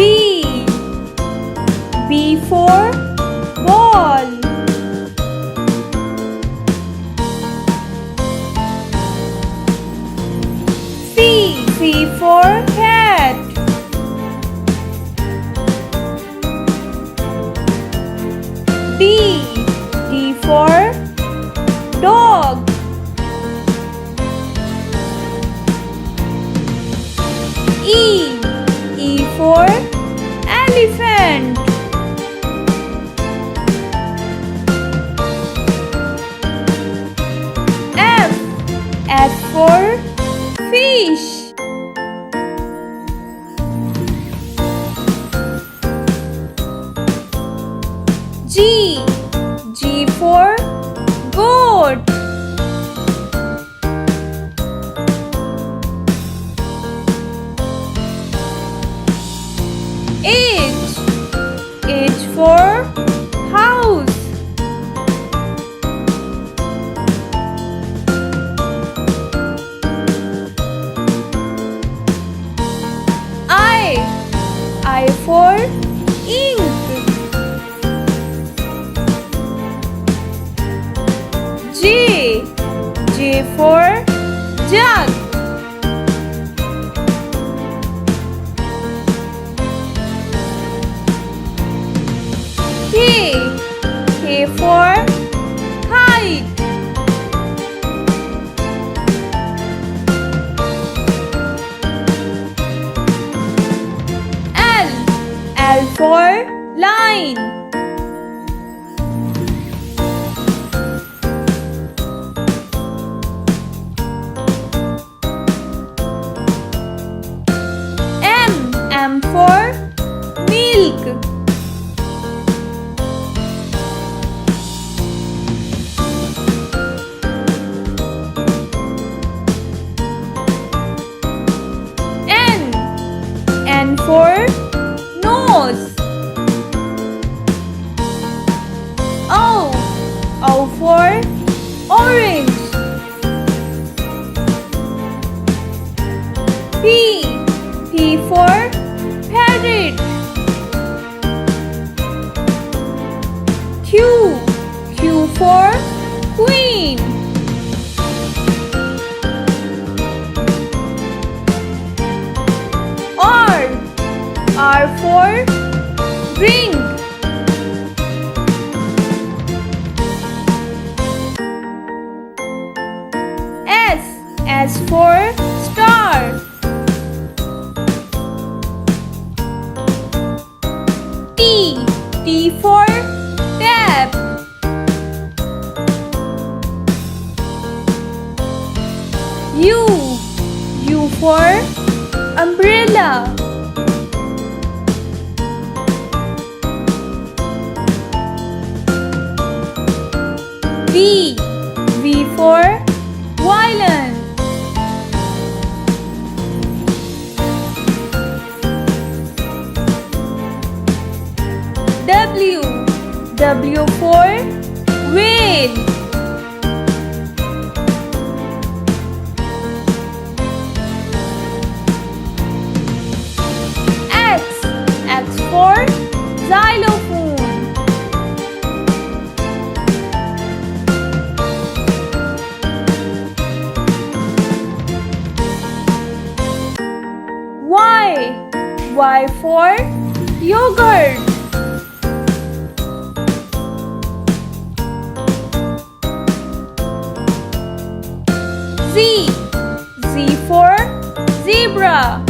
B. B for ball. C. C for cat. D. D for dog. E. E for elephant. F. F for fish. G. G for goat. H. H for house. I for ink. J. J for jug. K. K for kite. L. L for line. M. M for milk. N. N for nose. O. O for orange. P. P for parrot. Q. Q for queen. R. R for ring. S. S for star. T. T for tap. U. U for umbrella. V. V for violin. W. W for whale. X. X for xylophone. Y. Y for yogurt. Z. Z for zebra.